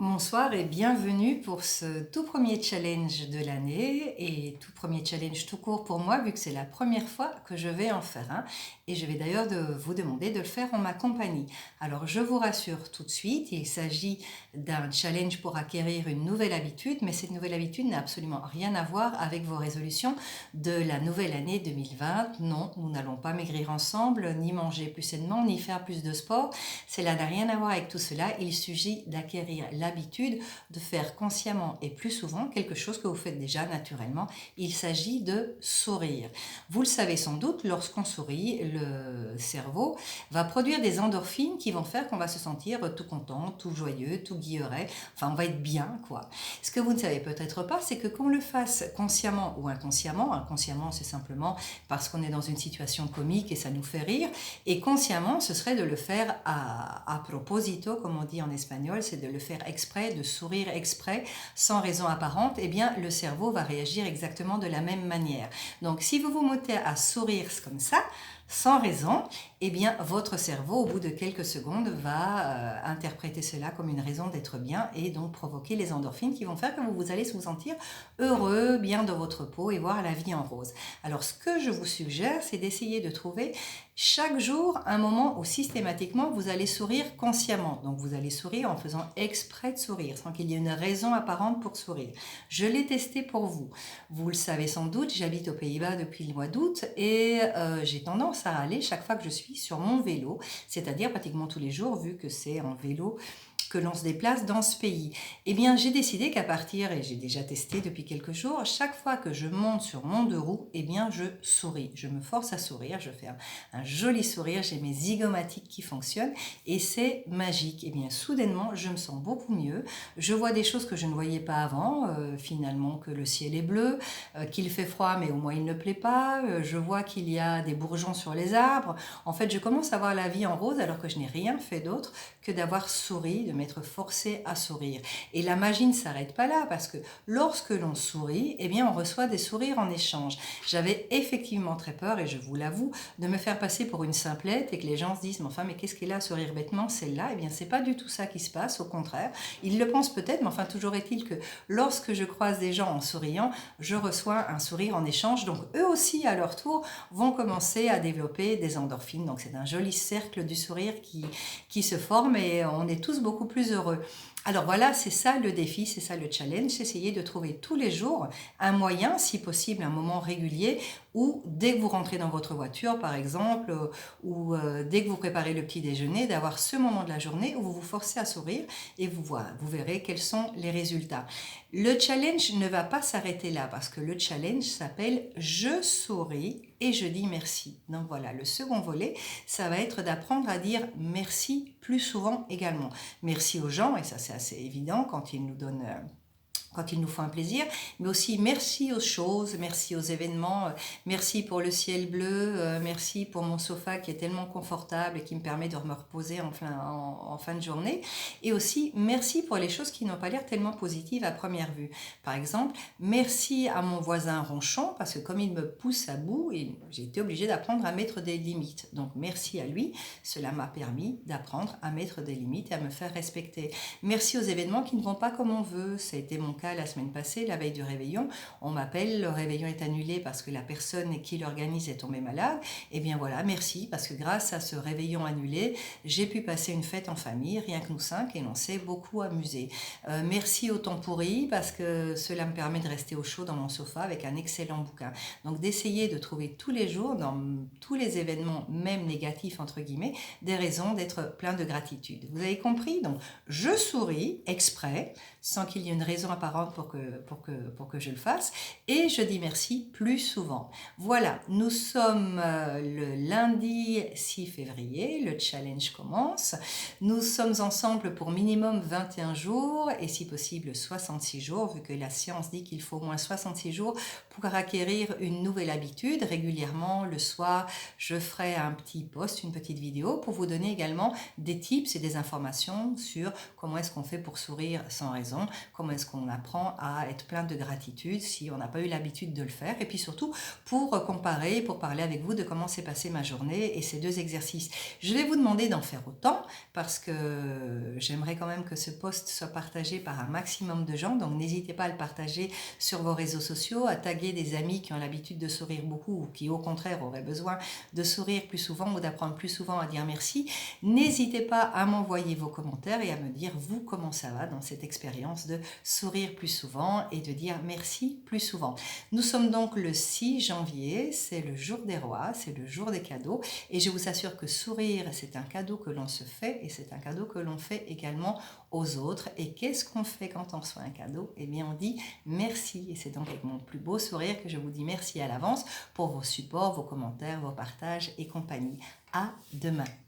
Bonsoir et bienvenue pour ce tout premier challenge de l'année et tout premier challenge tout court pour moi vu que c'est la première fois que je vais en faire un et je vais d'ailleurs vous demander de le faire en ma compagnie. Alors je vous rassure tout de suite, il s'agit d'un challenge pour acquérir une nouvelle habitude, mais cette nouvelle habitude n'a absolument rien à voir avec vos résolutions de la nouvelle année 2020. Non, nous n'allons pas maigrir ensemble, ni manger plus sainement, ni faire plus de sport. Cela n'a rien à voir avec tout cela, il suffit d'acquérir l'habitude de faire consciemment et plus souvent quelque chose que vous faites déjà naturellement. Il s'agit de sourire. Vous le savez sans doute, lorsqu'on sourit, le cerveau va produire des endorphines qui vont faire qu'on va se sentir tout content, tout joyeux, tout guilleret, enfin on va être bien quoi. Ce que vous ne savez peut-être pas, c'est que qu'on le fasse consciemment ou inconsciemment, inconsciemment c'est simplement parce qu'on est dans une situation comique et ça nous fait rire, et consciemment ce serait de le faire à proposito, comme on dit en espagnol, c'est de le faire exprès, de sourire exprès, sans raison apparente, eh bien le cerveau va réagir exactement de la même manière. Donc si vous vous mettez à sourire comme ça, sans raison, eh bien votre cerveau, au bout de quelques secondes, va interpréter cela comme une raison d'être bien et donc provoquer les endorphines qui vont faire que vous allez vous sentir heureux, bien dans votre peau et voir la vie en rose. Alors ce que je vous suggère, c'est d'essayer de trouver chaque jour un moment où systématiquement vous allez sourire consciemment. Donc vous allez sourire en faisant exprès de sourire, sans qu'il y ait une raison apparente pour sourire. Je l'ai testé pour vous. Vous le savez sans doute, j'habite aux Pays-Bas depuis le mois d'août et j'ai tendance à aller chaque fois que je suis sur mon vélo, c'est-à-dire pratiquement tous les jours vu que c'est en vélo que l'on se déplace dans ce pays. Eh bien, j'ai décidé qu'à partir, et j'ai déjà testé depuis quelques jours, chaque fois que je monte sur mon deux roues, eh bien, je souris. Je me force à sourire, je fais un joli sourire, j'ai mes zygomatiques qui fonctionnent et c'est magique. Eh bien, soudainement, je me sens beaucoup mieux. Je vois des choses que je ne voyais pas avant, finalement, que le ciel est bleu, qu'il fait froid, mais au moins il ne plaît pas. Je vois qu'il y a des bourgeons sur les arbres. En fait, je commence à voir la vie en rose alors que je n'ai rien fait d'autre que d'avoir souri, de m'être forcé à sourire. Et la magie ne s'arrête pas là, parce que lorsque l'on sourit, eh bien on reçoit des sourires en échange. J'avais effectivement très peur, et je vous l'avoue, de me faire passer pour une simplette et que les gens se disent mais enfin mais qu'est-ce qu'elle a à sourire bêtement celle-là? Eh bien c'est pas du tout ça qui se passe, au contraire. Ils le pensent peut-être, mais enfin toujours est-il que lorsque je croise des gens en souriant, je reçois un sourire en échange. Donc eux aussi à leur tour vont commencer à développer des endorphines. Donc c'est un joli cercle du sourire qui se forme et on est tous beaucoup plus heureux. Alors voilà, c'est ça le défi, c'est ça le challenge, c'est essayer de trouver tous les jours un moyen, si possible un moment régulier, où dès que vous rentrez dans votre voiture par exemple, ou dès que vous préparez le petit déjeuner, d'avoir ce moment de la journée où vous vous forcez à sourire et vous verrez quels sont les résultats. Le challenge ne va pas s'arrêter là parce que le challenge s'appelle « Je souris et je dis merci ». Donc voilà, le second volet, ça va être d'apprendre à dire merci plus souvent également. Merci aux gens, et ça c'est assez évident quand ils nous donnent... quand il nous font un plaisir, mais aussi merci aux choses, merci aux événements, merci pour le ciel bleu, merci pour mon sofa qui est tellement confortable et qui me permet de me reposer en fin de journée, et aussi merci pour les choses qui n'ont pas l'air tellement positives à première vue. Par exemple, merci à mon voisin ronchon, parce que comme il me pousse à bout, j'ai été obligée d'apprendre à mettre des limites. Donc merci à lui, cela m'a permis d'apprendre à mettre des limites et à me faire respecter. Merci aux événements qui ne vont pas comme on veut, ça a été mon cas la semaine passée, la veille du réveillon, on m'appelle, le réveillon est annulé parce que la personne qui l'organise est tombée malade. Et bien voilà, merci, parce que grâce à ce réveillon annulé, j'ai pu passer une fête en famille, rien que nous cinq, et on s'est beaucoup amusé. Merci au temps pourri, parce que cela me permet de rester au chaud dans mon sofa avec un excellent bouquin. Donc d'essayer de trouver tous les jours, dans tous les événements, même négatifs entre guillemets, des raisons d'être plein de gratitude. Vous avez compris? Donc je souris exprès, sans qu'il y ait une raison apparente pour que je le fasse, et je dis merci plus souvent. Voilà, nous sommes le lundi 6 février, le challenge commence. Nous sommes ensemble pour minimum 21 jours et si possible 66 jours, vu que la science dit qu'il faut au moins 66 jours pour acquérir une nouvelle habitude. Régulièrement, le soir, je ferai un petit post, une petite vidéo pour vous donner également des tips et des informations sur comment est-ce qu'on fait pour sourire sans raison, comment est-ce qu'on apprend à être plein de gratitude si on n'a pas eu l'habitude de le faire. Et puis surtout, pour comparer, pour parler avec vous de comment s'est passée ma journée et ces 2 exercices. Je vais vous demander d'en faire autant parce que j'aimerais quand même que ce post soit partagé par un maximum de gens. Donc n'hésitez pas à le partager sur vos réseaux sociaux, à taguer des amis qui ont l'habitude de sourire beaucoup ou qui au contraire auraient besoin de sourire plus souvent ou d'apprendre plus souvent à dire merci. N'hésitez pas à m'envoyer vos commentaires et à me dire vous comment ça va dans cette expérience de sourire plus souvent et de dire merci plus souvent. Nous sommes donc le 6 janvier, c'est le jour des rois, c'est le jour des cadeaux et je vous assure que sourire c'est un cadeau que l'on se fait et c'est un cadeau que l'on fait également aux autres. Et qu'est-ce qu'on fait quand on reçoit un cadeau? Eh bien on dit merci et c'est donc avec mon plus beau sourire que je vous dis merci à l'avance pour vos supports, vos commentaires, vos partages et compagnie. À demain.